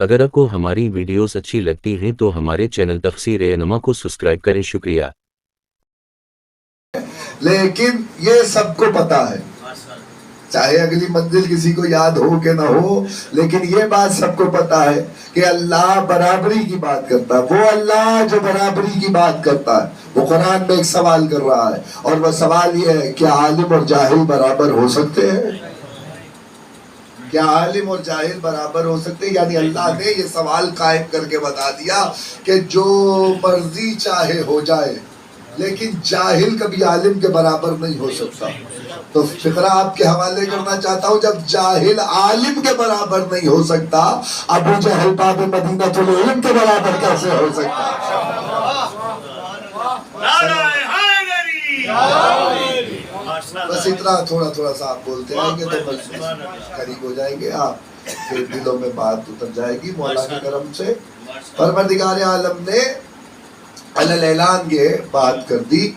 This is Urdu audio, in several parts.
اگر آپ کو ہماری ویڈیوز اچھی لگتی ہیں تو ہمارے چینل تفسیر انما کو سبسکرائب کریں. شکریہ. لیکن یہ سب کو پتا ہے، چاہے اگلی منزل کسی کو یاد ہو کہ نہ ہو، لیکن یہ بات سب کو پتا ہے کہ اللہ برابری کی بات کرتا ہے. وہ اللہ جو برابری کی بات کرتا ہے وہ قرآن میں ایک سوال کر رہا ہے، اور وہ سوال یہ ہے کہ عالم اور جاہل برابر ہو سکتے ہیں؟ کیا عالم اور جاہل برابر ہو سکتے ہیں؟ یعنی اللہ نے یہ سوال قائم کر کے بتا دیا کہ جو مرضی چاہے ہو جائے، لیکن جاہل کبھی عالم کے برابر نہیں ہو سکتا. تو فقرہ آپ کے حوالے کرنا چاہتا ہوں، جب جاہل عالم کے برابر نہیں ہو سکتا، ابو جہل باب مدینہ العلم کے برابر کیسے ہو سکتا؟ بس اتنا تھوڑا سا آپ بولتے آئیں گے تو بس قریب ہو جائیں گے، آپ کے دلوں میں بات اتر جائے گی مولا کے کرم سے. پروردگار عالم نے علل اعلان یہ بات کر دی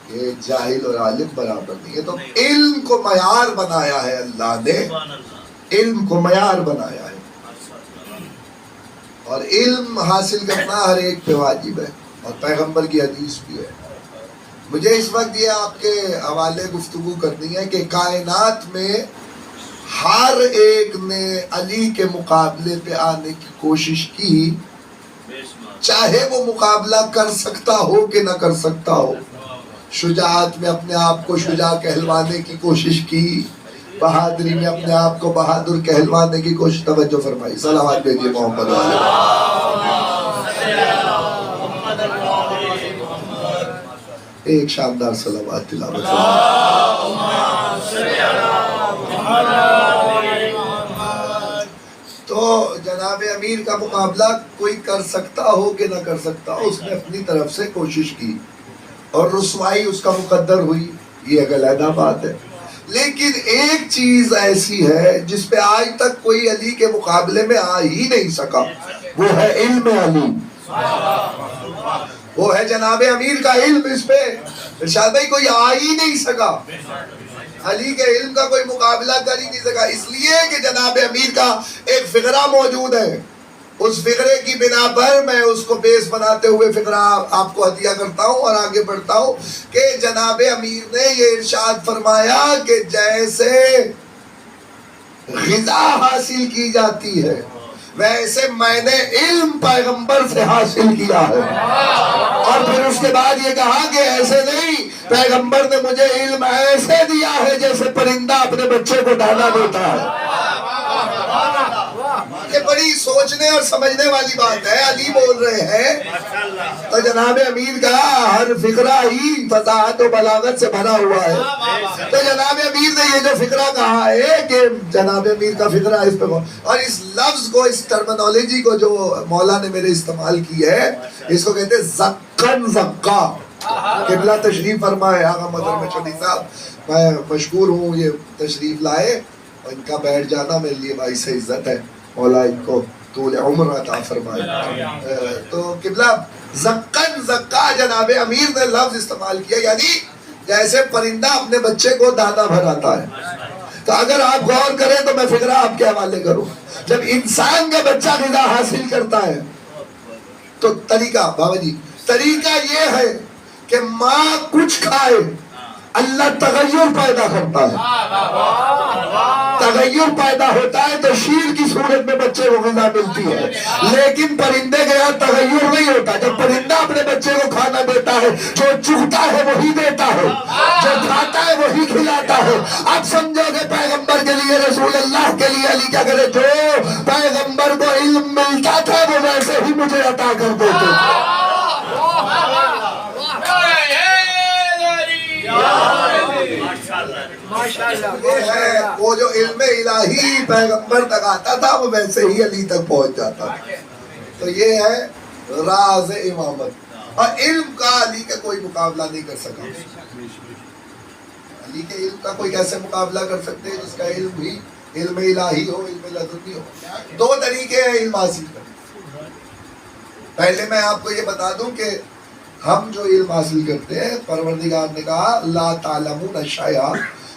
کہ جاہل اور عالم برابر نہیں ہے. تو علم کو معیار بنایا ہے اللہ نے، علم کو معیار بنایا ہے، اور علم حاصل کرنا ہر ایک پہ واجب ہے، اور پیغمبر کی حدیث بھی ہے. مجھے اس وقت یہ آپ کے حوالے گفتگو کرنی ہے کہ کائنات میں ہر ایک نے علی کے مقابلے پہ آنے کی کوشش کی، چاہے وہ مقابلہ کر سکتا ہو کہ نہ کر سکتا ہو. شجاعت میں اپنے آپ کو شجاع کہلوانے کی کوشش کی، بہادری میں اپنے آپ کو بہادر کہلوانے کی کوشش. توجہ فرمائی، صلوات بھیجیے محمد ایک شاندار صلوات تلاوت. تو جناب امیر کا مقابلہ کوئی کر سکتا ہو کہ نہ کر سکتا ہو، اس نے اپنی طرف سے کوشش کی اور رسوائی اس کا مقدر ہوئی، یہ ایک علیحدہ بات ہے. لیکن ایک چیز ایسی ہے جس پہ آج تک کوئی علی کے مقابلے میں آ ہی نہیں سکا، وہ ہے علم علی، وہ ہے جناب امیر کا علم. اس پہ ارشاد بھائی کوئی آ ہی نہیں سکا، علی کے علم کا کوئی مقابلہ کر ہی نہیں سکا. اس لیے کہ جناب امیر کا ایک فقرہ موجود ہے، اس فقرے کی بنا پر میں اس کو بیس بناتے ہوئے فقرہ آپ کو ہدیہ کرتا ہوں اور آگے بڑھتا ہوں کہ جناب امیر نے یہ ارشاد فرمایا کہ جیسے غذا حاصل کی جاتی ہے ویسے میں نے علم پیغمبر سے حاصل کیا ہے. اور پھر اس کے بعد یہ کہا کہ ایسے نہیں، پیغمبر نے مجھے علم ایسے دیا ہے جیسے پرندہ اپنے بچے کو دانا دیتا ہے. یہ بڑی سوچنے اور سمجھنے والی بات ہے. علی بول رہے ہیں تو جناب امیر کا ہر فقرہ ہی فصاحت و بلاغت سے بھرا ہوا ہے. تو جناب امیر نے یہ جو فقرہ کہا ہے کہ جناب امیر کا فقرہ اس پہ، اور اس لفظ کو، اس ٹرمنالوجی کو جو مولا نے میرے استعمال کی ہے، اس کو کہتے ہیں زکن زکا. قبلہ تشریف فرمائے آقا مدر مشہدی صاحب، میں مشکور ہوں یہ تشریف لائے، اور ان کا بیٹھ جانا میرے لیے باعث سے عزت ہے. مولا ان کو طول عمر عطا فرمائے. تو قبلہ زکن زکا جناب امیر نے لفظ استعمال کیا، یعنی جیسے پرندہ اپنے بچے کو دانا بھراتا ہے. تو اگر آپ غور کریں تو میں فقرہ آپ کے حوالے کروں، جب انسان کا بچہ غذا حاصل کرتا ہے تو طریقہ، بابا جی طریقہ یہ ہے کہ ماں کچھ کھائے، اللہ تغیر پیدا کرتا ہے، تغیر پیدا ہوتا ہے تو شیر کی صورت میں بچے کو غذا ملتی ہے. لیکن پرندے کے یہاں تغیر نہیں ہوتا. جب پرندہ اپنے بچے کو کھانا دیتا ہے، جو چگتا ہے وہی دیتا ہے، جو کھاتا ہے وہی کھلاتا ہے. اب سمجھو کہ پیغمبر کے لیے، رسول اللہ کے لیے علی کیا کرے، جو پیغمبر کو علم ملتا تھا وہ ویسے ہی مجھے عطا کر دیتے. وہ جو علم الہی پیغمبر تک آتا تھا وہ ویسے ہی علی تک پہنچ جاتا تھا. تو یہ ہے راز امامت. اور علم کا علی کا کوئی مقابلہ نہیں کر سکا. علی کے علم کا کوئی کیسے مقابلہ کر سکتے ہیں جس کا علم بھی علم الہی ہو، علم لدنی ہو. دو طریقے ہیں علم حاصل کرنے. پہلے میں آپ کو یہ بتا دوں کہ ہم جو علم حاصل کرتے ہیں، پروردگار نے کہا لا تعلمون شیئا،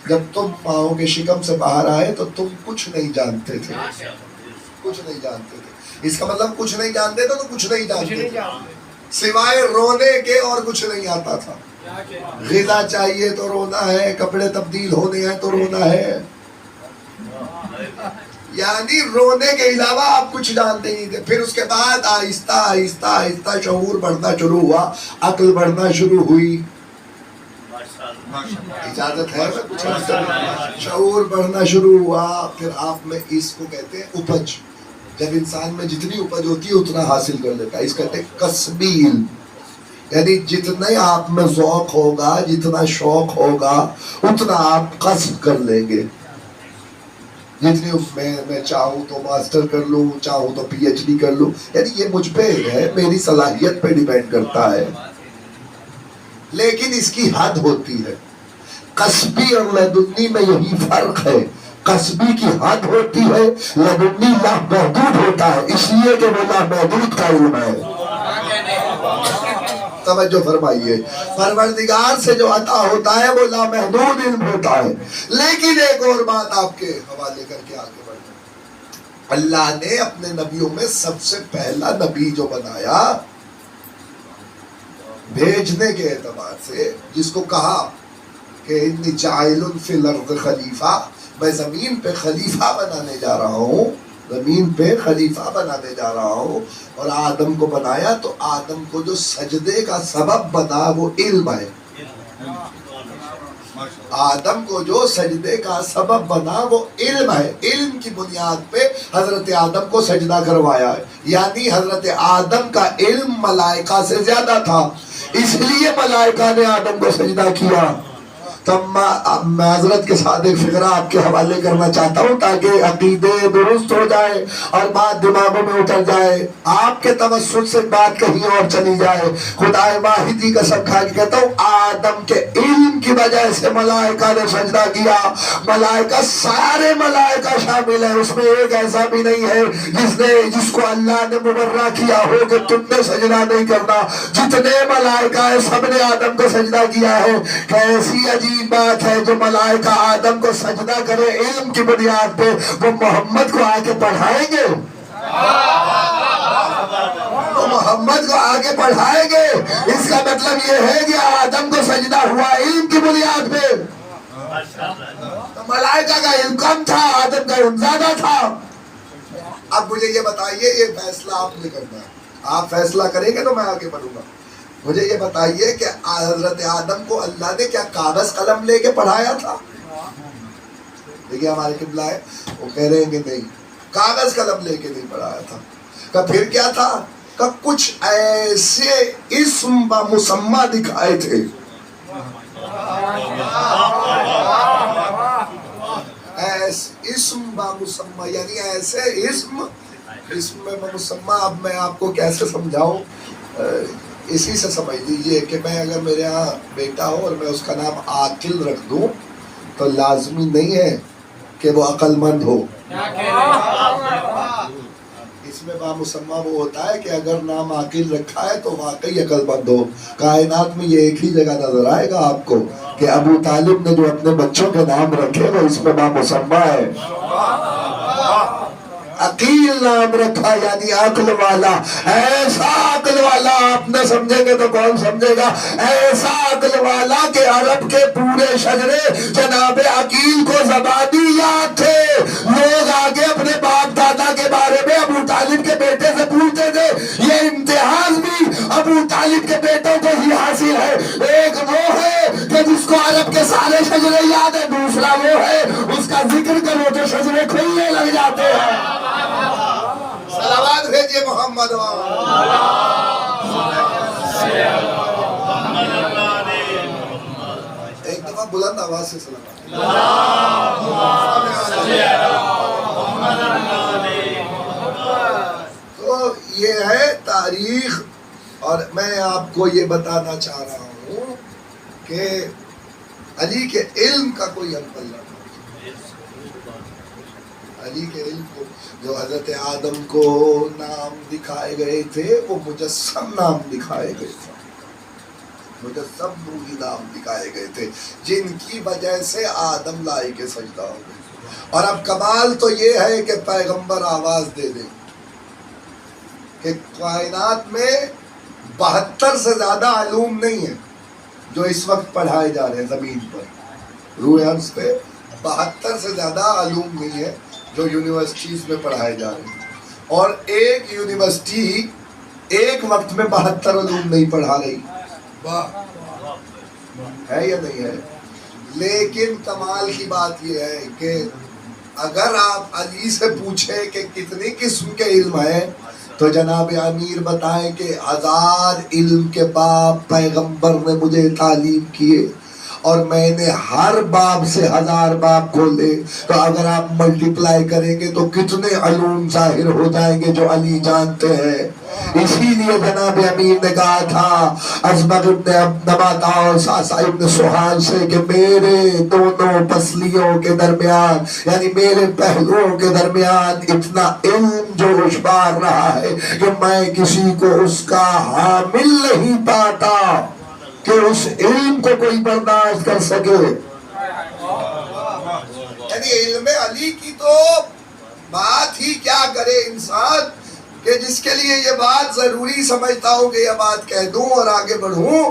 جب تم ماؤں کے شکم سے باہر آئے تو تم کچھ نہیں جانتے تھے، کچھ نہیں جانتے تھے. اس کا مطلب کچھ نہیں جانتے تو کچھ نہیں جانتے سوائے رونے کے اور کچھ نہیں آتا تھا. غذا چاہیے تو رونا ہے, کپڑے تبدیل ہونے ہیں تو رونا ہے, یعنی رونے کے علاوہ آپ کچھ جانتے نہیں تھے. پھر اس کے بعد آہستہ آہستہ آہستہ شعور بڑھنا شروع ہوا, عقل بڑھنا شروع ہوئی. اجازت ہے میں کچھ شعور بڑھنا شروع ہوا. پھر آپ میں اس کو کہتے ہیں اپج. جب انسان میں جتنی اپج ہوتی ہے اتنا حاصل کر لیتا ہے. اس کہتے ہیں کسبی علم, یعنی جتنے آپ میں ذوق ہوگا, جتنا شوق ہوگا, اتنا آپ قصب کر لیں گے. جتنی میں چاہوں تو ماسٹر کر لوں, چاہوں تو پی ایچ ڈی کر لوں, یعنی یہ مجھ پہ ہے, میری صلاحیت پہ ڈیپینڈ کرتا ہے. لیکن اس کی حد ہوتی ہے. قصبی اور لدنی میں یہی فرق ہے. قصبی کی حد ہوتی ہے, لدنی لامحدود ہوتا ہے, اس لیے کہ وہ لامحدود کا علم ہے. توجہ فرمائیے, پروردگار سے جو عطا ہوتا ہے وہ لامحدود علم ہوتا ہے. لیکن ایک اور بات آپ کے حوالے کر کے آگے بڑھتے ہیں. اللہ نے اپنے نبیوں میں سب سے پہلا نبی جو بنایا بھیجنے کے اعتبار سے, جس کو کہا کہ انی جاعل فی الارض خلیفہ, میں زمین پہ خلیفہ بنانے جا رہا ہوں, زمین پہ خلیفہ بنانے جا رہا ہوں. اور آدم کو بنایا تو آدم کو جو سجدے کا سبب بنا وہ علم ہے. آدم کو جو سجدے کا سبب بنا وہ علم ہے. علم کی بنیاد پہ حضرت آدم کو سجدہ کروایا ہے. یعنی حضرت آدم کا علم ملائکہ سے زیادہ تھا, اس لیے ملائکہ نے آدم کو سجدہ کیا. تب میں حضرت کے ساتھ ایک فقرہ آپ کے حوالے کرنا چاہتا ہوں تاکہ عقیدے درست ہو جائے اور بات دماغوں میں اتر جائے. آپ کے توسط سے بات کہیں اور چلی جائے. خدائے واحدی کا سب کھا کے کہتا ہوں, آدم کے علم کی وجہ سے ملائکہ نے سجدہ کیا. ملائکہ سارے ملائکہ شامل ہیں, اس میں ایک ایسا بھی نہیں ہے جس کو اللہ نے مبرہ کیا ہو کہ تم نے سجدہ نہیں کرنا. جتنے ملائکہ ہیں سب نے آدم کو سجدہ کیا ہے. کیسی عجیب بات ہے, جو ملائکہ آدم کو سجدہ کرے علم کی بنیاد پہ, وہ محمد کو آگے پڑھائیں گے, وہ محمد کو آگے پڑھائیں گے. اس کا مطلب یہ ہے کہ آدم کو سجدہ ہوا علم کی بنیاد پہ. تو ملائکہ کا علم کم تھا, آدم کا علم زیادہ تھا. اب مجھے یہ بتائیے, یہ فیصلہ آپ نے کرنا ہے. آپ فیصلہ کریں گے تو میں آگے بڑھوں گا. مجھے یہ بتائیے کہ حضرت آدم کو اللہ نے کیا کاغذ قلم لے کے پڑھایا تھا؟ دیکھیے ہمارے قبلہ ہے, وہ کہہ رہے ہیں کہ نہیں, کاغذ قلم لے کے نہیں پڑھایا تھا. کہ پھر کیا تھا؟ کہ کچھ ایسے اسم و مسمى دکھائے تھے, اسم و مسمى, یعنی ایسے اسم و مسمى. اب میں آپ کو کیسے سمجھاؤں, اسی سے سمجھ لیجئے کہ میں اگر میرے ہاں بیٹا ہو اور میں اس کا نام عاقل رکھ دوں تو لازمی نہیں ہے کہ وہ عقل مند ہو. اس میں بامسمہ وہ ہوتا ہے کہ اگر نام عاقل رکھا ہے تو واقعی عقل مند ہو. کائنات میں یہ ایک ہی جگہ نظر آئے گا آپ کو کہ ابو طالب نے جو اپنے بچوں کے نام رکھے وہ اس میں بامسمہ ہے. عقیل نام رکھا یعنی عقل والا. ایسا عقل والا آپ نہ سمجھیں گے تو کون سمجھے گا. ایسا عقل والا کہ عرب کے پورے شجرے جناب عقیل کو زبانی یاد تھے. لوگ آگے اپنے باپ دادا کے بارے میں ابو طالب کے بیٹے سے پوچھتے تھے. یہ امتحان بھی ابو طالب کے بیٹوں کو ہی حاصل ہے. ایک وہ ہے کہ جس کو عرب کے سارے شجرے یاد ہے, دوسرا وہ ہے اس کا ذکر کرو تو شجرے کھلنے لگ جاتے ہیں. صلوات بھیجئے محمد. ایک دفعہ بلند آواز سے صلوات. تو یہ ہے تاریخ, اور میں آپ کو یہ بتانا چاہ رہا ہوں کہ علی کے علم کا کوئی عمل نہ. علی کے علم کو جو حضرت آدم کو نام دکھائے گئے تھے وہ مجسم نام دکھائے گئے تھے, مجسم روحی نام دکھائے گئے تھے, جن کی وجہ سے آدم لائی کے سجدہ ہو گئے. اور اب کمال تو یہ ہے کہ پیغمبر آواز دے دیں. کہ کائنات میں 72 سے زیادہ علوم نہیں ہیں جو اس وقت پڑھائے جا رہے ہیں زمین پر، روح ارض پہ 72 سے زیادہ علوم نہیں ہے جو یونیورسٹیز میں پڑھائے جا رہے ہیں، اور ایک یونیورسٹی ایک وقت میں 72 علوم نہیں پڑھا رہی ہے یا نہیں ہے؟ لیکن کمال کی بات یہ ہے کہ اگر آپ علی سے پوچھیں کہ کتنی قسم کے علم ہیں تو جناب امیر بتائیں کہ 1000 علم کے باب پیغمبر نے مجھے تعلیم کیے، اور میں نے ہر باب سے 1000 باب کھولے، تو اگر آپ ملٹیپلائی کریں گے تو کتنے علوم ظاہر ہو جائیں گے جو علی جانتے ہیں۔ اسی لیے جناب امیر نے کہا تھا ازبغ ابن نباتا اور ساسا ابن سہال سے کہ میرے دونوں پسلیوں کے درمیان، یعنی میرے پہلوؤں کے درمیان اتنا علم جوش بار رہا ہے کہ میں کسی کو اس کا حامل نہیں پاتا کہ اس علم کو کوئی برداشت کر سکے۔ یعنی علم علی کی تو بات ہی کیا کرے انسان، کہ جس کے لیے یہ بات ضروری سمجھتا ہوں کہ یہ بات کہہ دوں اور آگے بڑھوں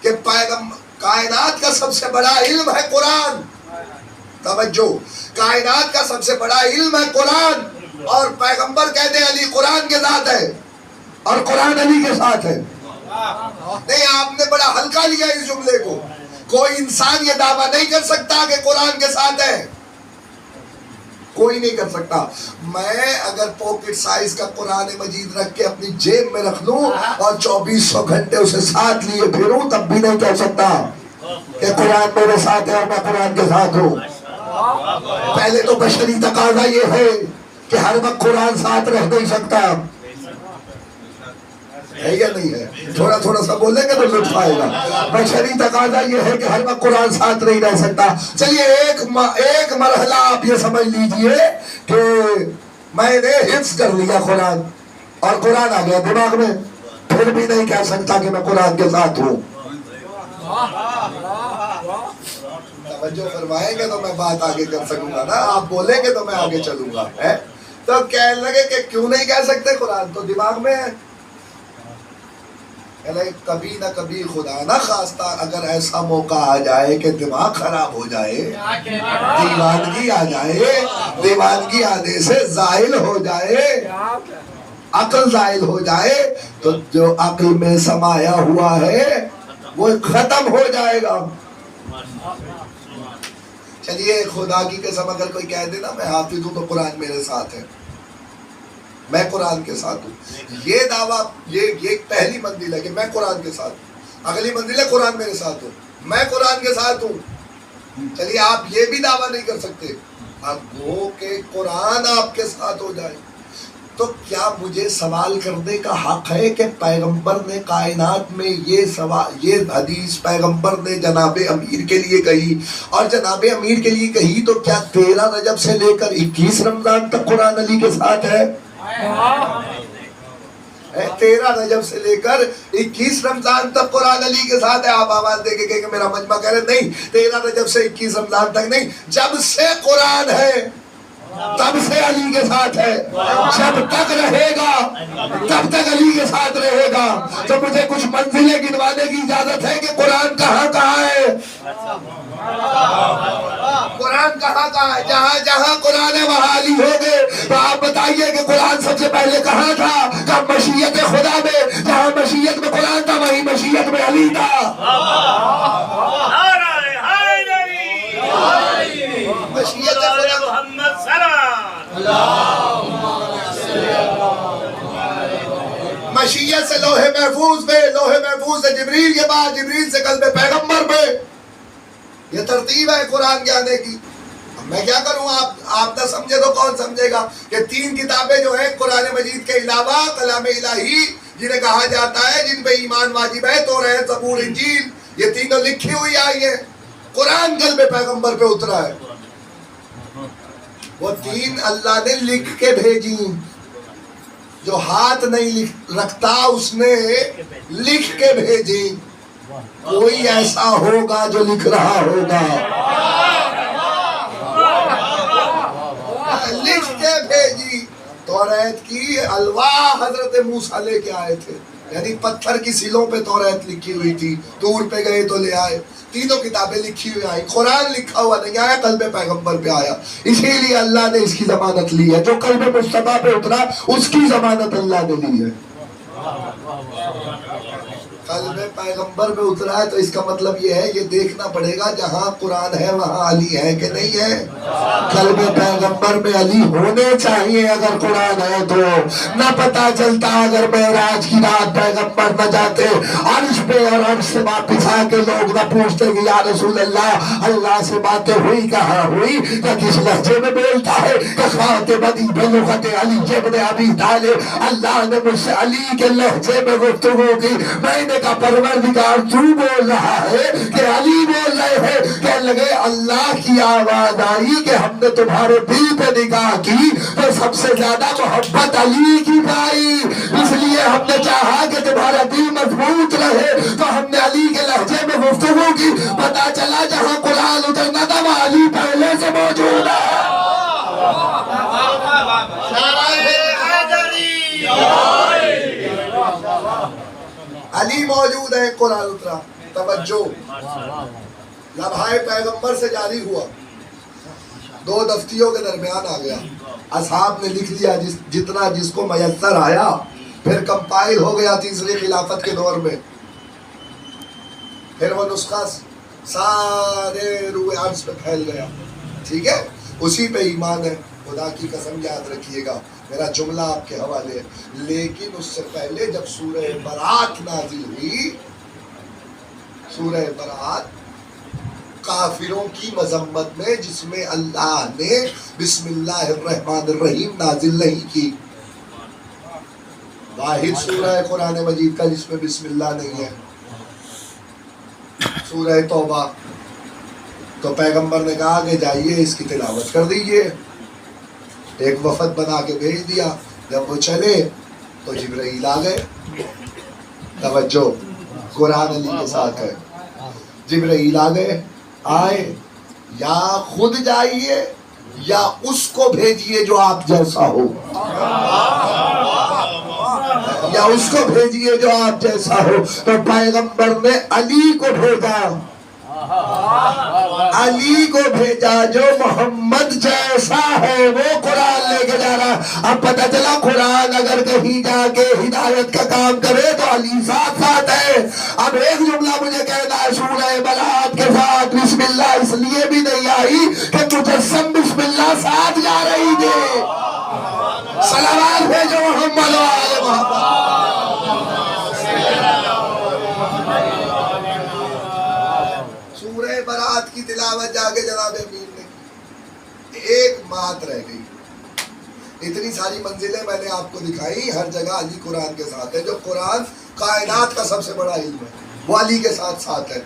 کہ کائنات کا سب سے بڑا علم ہے قرآن۔ توجہ، کائنات کا سب سے بڑا علم ہے قرآن، اور پیغمبر کہتے ہیں علی قرآن کے ساتھ ہے اور قرآن علی کے ساتھ ہے۔ نہیں، آپ نے بڑا ہلکا لیا اس جملے کو۔ کوئی انسان یہ دعویٰ نہیں کر سکتا کہ قرآن کے ساتھ ہے، کوئی نہیں کر سکتا۔ میں اگر پاکٹ سائز کا قرآن مجید رکھ کے اپنی جیب میں رکھ لوں اور 2400 گھنٹے اسے ساتھ لیے پھروں، تب بھی نہیں کہہ سکتا کہ قرآن میرے ساتھ ہے اور میں قرآن کے ساتھ ہوں۔ پہلے تو بشری تقاضا یہ ہے کہ ہر وقت قرآن ساتھ رہ نہیں سکتا، ہے یا نہیں ہے؟ تھوڑا تھوڑا سا بولیں گے تو لطف آئے گا۔ بشری تقاضا یہ ہے کہ ہر وقت قرآن ساتھ نہیں رہ سکتا۔ چلیے ایک مرحلہ آپ یہ سمجھ لیجئے کہ میں نے حفظ کر لیا قرآن اور قرآن آ گیا دماغ میں، پھر بھی نہیں کہہ سکتا کہ میں قرآن کے ساتھ ہوں۔ توجہ فرمائیں گے تو میں بات آگے کر سکوں گا نا، آپ بولیں گے تو میں آگے چلوں گا۔ تو کہنے لگے کہ کیوں نہیں کہہ سکتے، قرآن تو دماغ میں ہے۔ کبھی نہ کبھی خدا نہ خواستہ اگر ایسا موقع آ جائے کہ دماغ خراب ہو جائے، دیوانگی آ جائے، دیوانگی آنے سے زائل ہو جائے، عقل زائل ہو جائے، تو جو عقل میں سمایا ہوا ہے وہ ختم ہو جائے گا۔ چلیے خدا کی قسم اگر کوئی کہہ دے نا میں حافظ ہوں تو قرآن میرے ساتھ ہے، میں قرآن کے ساتھ ہوں، یہ دعویٰ یہ پہلی منزل ہے کہ میں قرآن کے ساتھ ہوں۔ اگلی منزل ہے قرآن میرے ساتھ ہوں، میں قرآن کے ساتھ ہوں۔ چلیے آپ یہ بھی دعویٰ نہیں کر سکتے، اب وہ کہ قرآن آپ کے ساتھ ہو جائے، تو کیا مجھے سوال کرنے کا حق ہے کہ پیغمبر نے کائنات میں یہ حدیث پیغمبر نے جناب امیر کے لیے کہی اور جناب امیر کے لیے کہی، تو کیا 13 رجب سے لے کر 21 رمضان تک قرآن علی کے ساتھ ہے؟ 13 رجب سے لے کر 21 رمضان تک قرآن علی کے ساتھ ہے۔ آپ آواز دے کے کہ میرا مجمع کہہ رہے نہیں، 13 رجب سے 21 رمضان تک نہیں، جب سے قرآن ہے تب سے علی کے ساتھ ہے، جب تک رہے گا تب تک علی کے ساتھ رہے گا۔ تو مجھے کچھ منزلیں گنوانے کی اجازت ہے کہ قرآن کہاں کہاں ہے، قرآن کہاں کہاں ہے؟ جہاں جہاں قرآن ہے وہاں علی ہوگے۔ تو آپ بتائیے کہ قرآن سب سے پہلے کہاں تھا؟ کہ مشیت خدا میں، جہاں مشیت میں قرآن تھا وہیں مشیت میں علی تھا۔ مشیت خدا محمد مشیت سے لوح محفوظ میں، لوح محفوظ سے جبریل کے بعد، جبریل سے قلب پیغمبر پہ، یہ ترتیب ہے قرآن کے آنے کی۔ میں کیا کروں، آپ نہ سمجھے تو کون سمجھے گا کہ 3 کتابیں جو ہیں قرآن مجید کے علاوہ کلام الہی جنہیں کہا جاتا ہے، جن پہ ایمان واجب ہے، توریت، زبور، انجیل، یہ تینوں لکھی ہوئی آئی ہیں، قرآن قلب پیغمبر پہ اترا ہے۔ وہ 3 اللہ نے لکھ کے بھیجی، جو ہاتھ نہیں رکھتا اس نے لکھ کے بھیجی۔ کوئی ایسا ہوگا جو لکھ رہا ہوگا، لکھ کے بھیجی۔ تو توریت کی الواح حضرت موسیٰ لے کے آئے تھے، یعنی پتھر کی سیلوں پہ توریت لکھی ہوئی تھی، طور پہ گئے تو لے آئے، تینوں کتابیں لکھی ہوئی آئی، قرآن لکھا ہوا نہیں آیا، قلب پیغمبر پہ آیا، اسی لیے اللہ نے اس کی ضمانت لی ہے، جو قلب مصطفیٰ پہ اترا اس کی ضمانت اللہ نے لی ہے۔ قلب پیغمبر میں اترا ہے تو اس کا مطلب یہ ہے، یہ دیکھنا پڑے گا جہاں قرآن ہے وہاں علی ہے کہ نہیں ہے۔ قلب پیغمبر میں علی ہونے چاہیے اگر قرآن ہے تو، نہ پتا چلتا اگر معراج کی رات پیغمبر نہ جاتے عرش پہ اور عرش سے واپس آ کے لوگ نہ پوچھتے کہ یا رسول اللہ سے باتیں ہوئی کہاں ہوئی، کہ کس لہجے میں بولتا ہے، کہ خاتمنی بلغت علی ابن ابی طالب، اللہ نے مجھ سے علی کے لہجے میں گفتگو کی، میں نے کہا پروردگار تو بول رہا ہے کہ علی بول رہے ہیں، کہنے لگے اللہ کی آواز آئی کہ ہم نے تمہارے دل پہ نگاہ کی تو سب سے زیادہ محبت علی کی پائی، اس لیے ہم نے چاہا کہ تمہارا دل مضبوط رہے تو ہم نے علی کے لہجے میں گفتگو کی، پتا چلا جہاں قرآن اترنا تھا وہ علی پہلے سے موجود ہے۔ علی موجود ہے، قرآن اترا۔ توجہ، لمحہ پیغمبر سے جاری ہوا، دو دفتیوں کے درمیان آ گیا، اصحاب نے لکھ لیا جتنا جس کو میسر آیا، پھر کمپائل ہو گیا تیسری خلافت کے دور میں، پھر وہ نسخہ سارے روئے عرض پہ پھیل گیا، ٹھیک ہے، اسی پہ ایمان ہے۔ خدا کی قسم یاد رکھیے گا، میرا جملہ آپ کے حوالے ہے، لیکن اس سے پہلے جب سورہ برات نازل ہوئی، سورہ برات کافروں کی مذمت میں، جس میں اللہ نے بسم اللہ الرحمن الرحیم نازل نہیں کی، واحد سورہ ہے قرآن مجید کا جس میں بسم اللہ نہیں ہے، سورہ توبہ، تو پیغمبر نے کہا کہ جائیے اس کی تلاوت کر دیجئے، ایک وفد بنا کے بھیج دیا، جب وہ چلے تو جبرائیل آ گئے۔ توجہ، قرآن علی کے ساتھ ہے، جبرائیل آ گئے، آئے، یا خود جائیے یا اس کو بھیجیے جو آپ جیسا ہو، یا اس کو بھیجیے جو آپ جیسا ہو، تو پیغمبر نے علی کو بھیجا، علی کو بھیجا جو محمد جیسا ہے، وہ قرآن لے کے جا رہا۔ اب پتہ چلا قرآن اگر کہیں جا کے ہدایت کا کام کرے تو علی ساتھ ساتھ ہے۔ اب ایک جملہ مجھے کہنا ہے، سورہ برات کے ساتھ بسم اللہ اس لیے بھی نہیں آئی کہ مجسم بسم اللہ ساتھ جا رہی تھے۔ صلوات بھیجو محمد و آل محمد۔ برات کی تلاوت جا کے جناب امیر نے، ایک بات رہ گئی، اتنی ساری منزلیں میں نے آپ کو دکھائی، ہر جگہ علی قرآن کے ساتھ ہے، جو قرآن کائنات کا سب سے بڑا علم ہے وہ علی کے ساتھ ساتھ ہے۔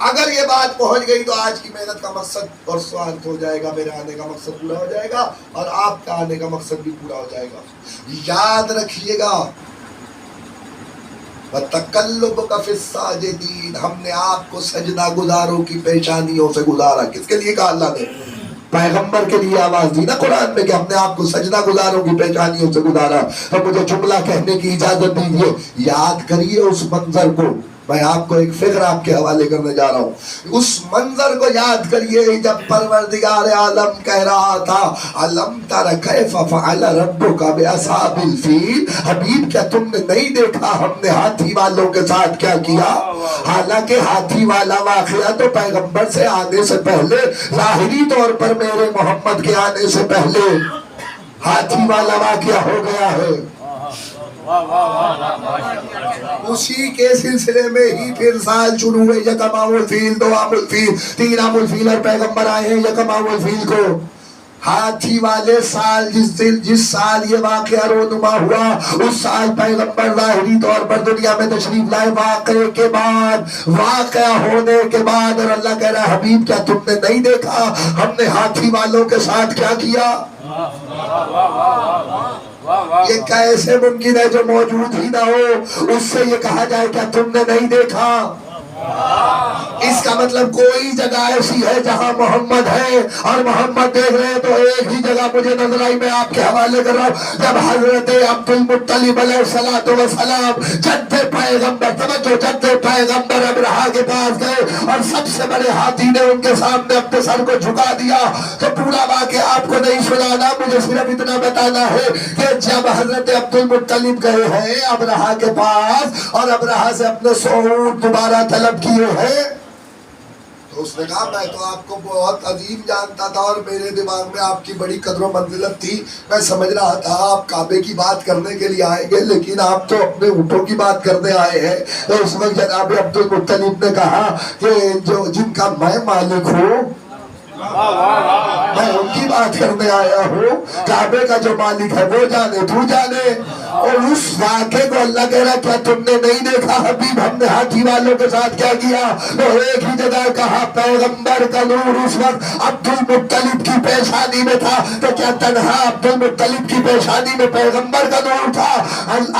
اگر یہ بات پہنچ گئی تو آج کی محنت کا مقصد اور سوال ہو جائے گا، میرے آنے کا مقصد پورا ہو جائے گا اور آپ کا آنے کا مقصد بھی پورا ہو جائے گا۔ یاد رکھیے گا، وَتَقَلُّبُكَ فِي السَّاجِدِينَ، ہم نے آپ کو سجدہ گزاروں کی پیشانیوں سے گزارا۔ کس کے لیے کہا اللہ نے؟ پیغمبر کے لیے آواز دی نا قرآن میں کہ ہم نے آپ کو سجدہ گزاروں کی پیشانیوں سے گزارا۔ تو مجھے جملہ کہنے کی اجازت دیجیے، یاد کریے اس منظر کو، میں آپ کو ایک فکر آپ کے حوالے کرنے جا رہا ہوں، اس منظر کو یاد کریے جب پروردگار عالم کہہ رہا تھا الم تر کیف فعل ربک باصحاب الفیل، حبیب کیا تم نے نہیں دیکھا ہم نے ہاتھی والوں کے ساتھ کیا کیا؟ حالانکہ ہاتھی والا واقعہ تو پیغمبر سے آنے سے پہلے، ظاہری طور پر میرے محمد کے آنے سے پہلے ہاتھی والا واقعہ ہو گیا ہے۔ اسی کے سلسلے میں ہی پھر سال شروع ہوئے، یکم عام الفیل، دو عام الفیل، تین عام الفیل، اور پیغمبر آئے ہیں یکم عام الفیل کو۔ ہاتھی والے سال جس سال یہ واقعہ رونما ہوا، اس سال پیغمبر ظاہری طور پر دنیا میں تشریف لائے، واقعے کے بعد، واقعہ ہونے کے بعد، اور اللہ کہہ رہا ہے حبیب کیا تم نے نہیں دیکھا ہم نے ہاتھی والوں کے ساتھ کیا کیا؟ یہ کیسے ممکن ہے جو موجود ہی نہ ہو اس سے یہ کہا جائے کیا تم نے نہیں دیکھا؟ اس کا مطلب کوئی جگہ ایسی ہے جہاں محمد ہے اور محمد دیکھ رہے ہیں تو ایک ہی جگہ مجھے نظر آئی, میں آپ کے حوالے کر رہا ہوں. جب حضرت عبد المطلب علیہ السلام جد پیغمبر, توجہ, جد پیغمبر ابرہا کے پاس گئے اور سب سے بڑے ہاتھی نے ان کے سامنے اپنے سر کو جھکا دیا, تو پورا واقعہ آپ کو نہیں سنانا, مجھے صرف اتنا بتانا ہے کہ جب حضرت عبد المطلب گئے ہیں ابرہا کے پاس اور ابرہا سے اپنے 100 اونٹ دوبارہ طلب کیے ہیں, تو اس نے کہا میں تو آپ کو بہت عظیم جانتا تھا اور میرے دماغ میں آپ کی بڑی قدر و منزلت تھی, میں سمجھ رہا تھا آپ کعبے کی بات کرنے کے لیے آئیں گے, لیکن آپ تو اپنے اونٹوں کی بات کرنے آئے ہیں. تو اس وقت جناب عبد المطلب نے کہا کہ جو جن کا میں مالک ہوں میں ان کی بات کرنے آیا ہوں, کعبے کا جو مالک ہے وہ جانے تو جانے. اور اس واقعے کو اللہ کہہ رہا کیا تم نے نہیں دیکھا حبیب ہم نے ہاتھی والوں کے ساتھ کیا کیا؟ تو ایک ہی جگہ کہا پیغمبر کا نور اس وقت عبد المطلب کی پیشانی میں تھا, تو کیا تنہا عبد المطلب کی پیشانی میں پیغمبر کا نور تھا؟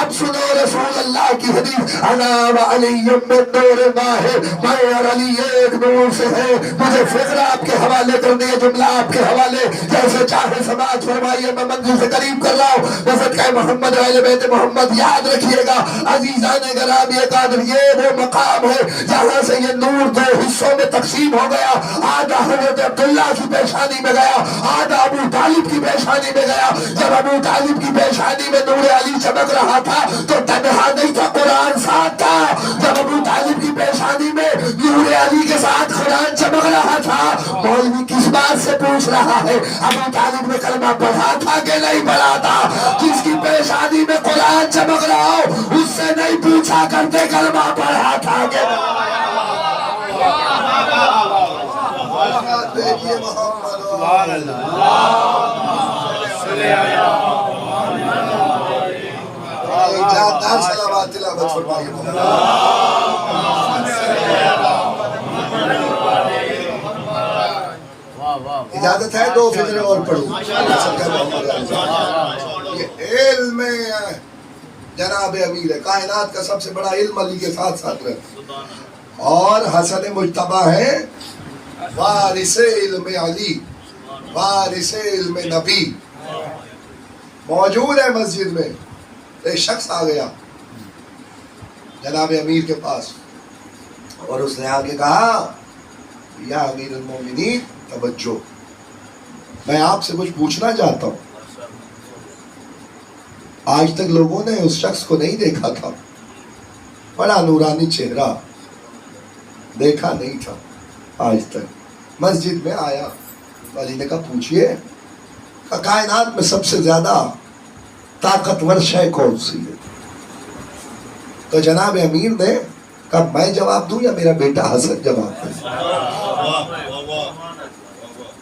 اب سنو رسول اللہ کی حدیث, انا وعلی من نور ماہ, میں اور علی ایک نور سے ہے. مجھے فکر آپ کے حوالے کرنے ہے, جملہ آپ کے حوالے جیسے چاہے سماعت فرمائیے, میں منزل سے قریب کر رہا ہوں. وفد کا محمد علیہ بیت محمد یاد رکھیے گا عزیزان گرامی قادر, یہ وہ مقام ہے جہاں سے یہ نور 2 حصوں میں تقسیم ہو گیا. آدھا حضرت عبداللہ کی پیشانی میں گیا, آدھا ابو طالب کی پیشانی میں گیا. جب ابو طالب کی پیشانی میں نور علی چمک رہا تھا تو تنہا نہیں تھا, قرآن ساتھ تھا. جب ابو طالب کی پیشانی میں نور علی کے ساتھ قرآن چمک رہا تھا, مولوی کس بات سے پوچھ رہا ہے ابو طالب نے کلمہ پڑھا تھا کہ نہیں پڑھا تھا؟ جس کی پیشانی میں قرآن چمک رہا ہو اس سے نہیں پوچھا کرتے کلمہ پڑھا تھا کہ دیکھیے محمد جاندار سلامات تلاوت فرمائیے. اجازت ہے 2 فقرے اور پڑھوں. یہ علم جناب امیر کائنات کا سب سے بڑا علم علی کے ساتھ ساتھ رہتا, اور حسن مجتبی ہے وارث علم علی, وارث علم نبی. موجود ہے مسجد میں, ایک شخص آ گیا جناب امیر کے پاس اور اس نے آ کے کہا یا امیر المومنین توجہ, میں آپ سے کچھ پوچھنا چاہتا ہوں. آج تک لوگوں نے اس شخص کو نہیں دیکھا تھا, بڑا نورانی چہرہ دیکھا نہیں تھا آج تک. مسجد میں آیا, علی نے کہا پوچھئے, کائنات میں سب سے زیادہ طاقتور شے کون سی ہے؟ تو جناب امیر نے کہا میں جواب دوں یا میرا بیٹا حسن جواب دے؟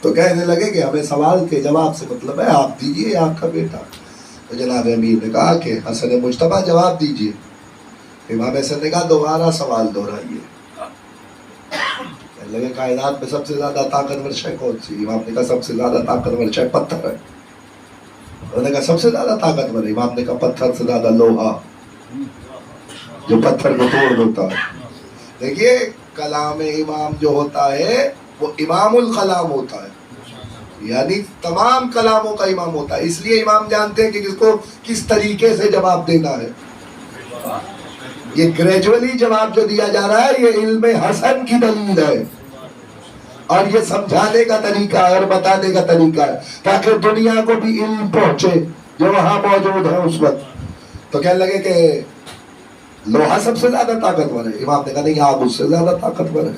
تو کہنے لگے کہ ہمیں سوال کے جواب سے مطلب ہے, آپ دیجئے آپ کا بیٹا. تو جناب امیر نے کہا کہ حسن مجتبی جواب دیجئے. امام حسن نے کہا دوبارہ سوال دہرائیے. کہنے لگے کائنات میں سب سے زیادہ طاقتور شے کون سی؟ امام نے کہا سب سے زیادہ طاقتور شے پتھر ہے. انہوں نے کہا سب سے زیادہ طاقتور ہے. امام نے کہا پتھر سے زیادہ لوہا, جو پتھر کو توڑ دیتا ہے. دیکھیے کلام امام جو ہوتا ہے وہ امام الکلام ہوتا ہے, یعنی تمام کلاموں کا امام ہوتا ہے. اس لیے امام جانتے ہیں کہ کس کو کس طریقے سے جواب دینا ہے. یہ گریجولی جواب جو دیا جا رہا ہے یہ علم حسن کی دلیل ہے, اور یہ سمجھانے کا طریقہ ہے اور بتانے کا طریقہ ہے تاکہ دنیا کو بھی علم پہنچے جو وہاں موجود ہے اس وقت. تو کہنے لگے کہ لوہا سب سے زیادہ طاقتور ہے. امام نے کہا نہیں, آگ اس سے زیادہ طاقتور ہے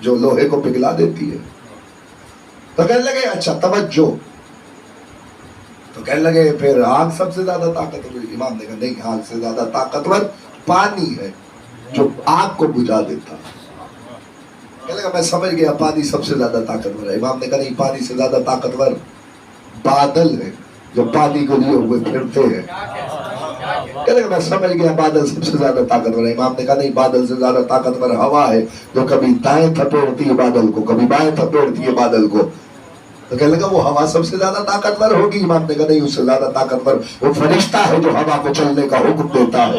جو لوہے کو پگھلا دیتی ہے. تو کہنے لگے اچھا توجہ. تو کہنے لگے پھر آگ سب سے زیادہ طاقتور ہے. امام نے کہا نہیں, آگ سے زیادہ طاقتور پانی ہے جو آگ کو بجھا دیتا ہے. کہنے لگا میں سمجھ گیا پانی سب سے زیادہ طاقتور ہے. امام نے کہا نہیں, پانی سے زیادہ طاقتور بادل ہے جو پانی کو لیے ہوئے پھرتے ہیں. کہنے لگا میں سمجھ گیا بادل سب سے زیادہ طاقتور ہے. امام نے کہا نہیں, بادل سے زیادہ طاقتور ہوا ہے جو کبھی دائیں تھپیڑتی ہے بادل کو, کبھی بائیں تھپیڑتی ہے بادل کو. تو کہنے لگا وہ ہوا سب سے زیادہ طاقتور ہوگی. امام نے کہا نہیں, اس سے زیادہ طاقتور وہ فرشتہ ہے جو ہوا کو چلنے کا حکم دیتا ہے.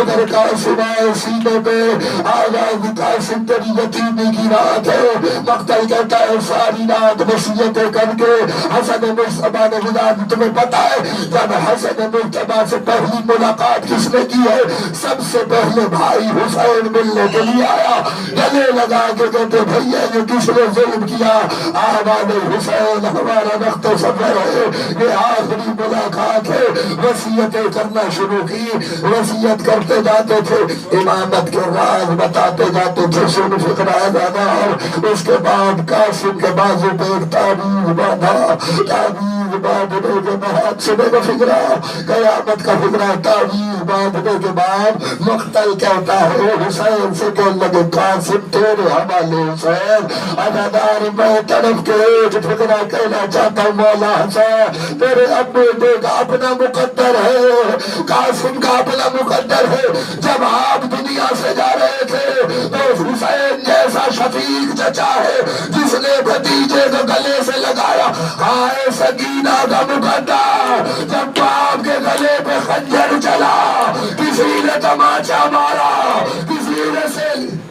ادھر قاسم آئے سینے پہ آواز قاسم تیری یتیمی کی رات ہے. مقتل کہتا ہے ساری رات وصیتیں کر کے حسن مصطفیٰ نے خدا. تمہیں پتا ہے جب حسن مصطفیٰ سے پہلی ملاقات کس نے کی ہے؟ سب سے پہلے بھائی حسین ملنے کے لیے آیا, گلے لگا کے کہتے بھیا یہ کس نے ظلم کیا؟ آباد حسین ہمارا وقت سفر ہے, یہ آخری ملاقات ہے. وصیتیں کرنا شروع کی, وصیت کرتے جاتے تھے, امامت کے راز بتاتے جاتے تھے. سن فکر آزادہ. اس کے بعد قاسم کے بازو پہ ایک تعبیر باندھا. تعبیر باندھنے کے بعد صبح کا فکرہ, قیامت کا فکرہ. تعبیر باندھنے کے بعد مقتل کہتا ہے حسین سے کہ لگے قاسم تیرے حوالے حسین. ادادار میں طرف کے ایک فکرہ کہنا چاہتا ہوں مولا حسین تیرے ابے کا اپنا مقدر ہے, قاسم کا اپنا مقدر ہے. جب آپ دنیا سے جا رہے تھے تو حسین جیسا شفیق چچا ہے جس نے بھتیجے کو گلے سے لگایا. ہائے سکینہ کا مقدر, جب باپ کے گلے پہ خنجر چلا کسی نے تماچا مارا, کسی نے سے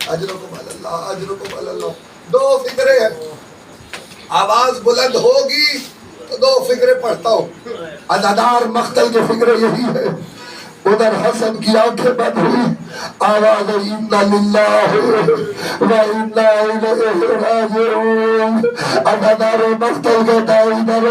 اجرکم اللہ اجرکم اللہ. دو فکرے ہیں, آواز بلند ہوگی تو دو فکرے پڑھتا ہوں. عزادار مقتل کے فکرے یہی ہے. ادھر حسن کی آنکھیں بند ہوئی, آواز انا للہ و انا الیہ راجعون. عزادار مقتل کہتا ہے ادھر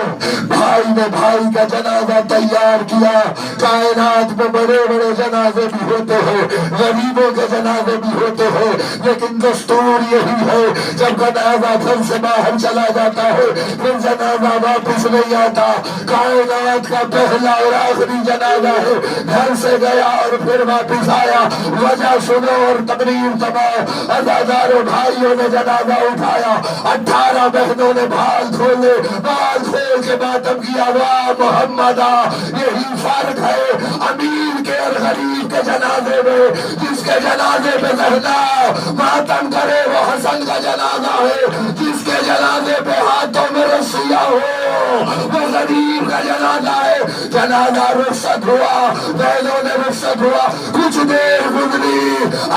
بھائی نے بھائی کا جنازہ تیار کیا. کائنات میں بڑے بڑے جنازے بھی ہوتے ہیں, غریبوں کے جنازے بھی ہوتے ہیں, لیکن دستور یہی ہے جب جنازہ گھر سے باہر چلا جاتا ہے پھر جنازہ واپس نہیں آتا. کائنات کا پہلا اور آخری جنازہ ہے, گھر سے گیا اور پھر واپس آیا. وجہ سنو اور تقریر تمام. عزاداروں بھائیوں نے جنازہ اٹھایا, 18 بہنوں نے بال کھولے, بال کھول کے ماتم کیا. واہ محمدہ, یہی فرق ہے امیر کے اور غریب کے جنازے میں. جس کے جنازے پہ زہرا ماتم کرے وہ حسن کا جنازہ ہے, جس کے جنازے پہ ہاتھوں میں رسیاں ہو وہ غریب کا جنازہ ہے. جنازہ رخصت ہوا, بہنوں نے رخصت ہوا, کچھ دیر گزری.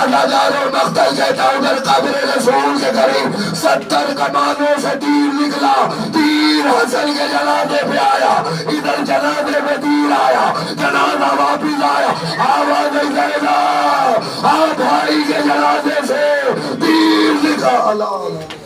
عزاداروں مقتل کہتا ادھر قبر رسول کے قریب 70 کمانوں سے تیر نکلا. تیر حسن کے جنازے پہ آیا, ادھر جنازے پہ تیر آیا, جنازہ واپس آیا. آواز زینا بھائی کے جنازے سے تیر نکلا. اللہ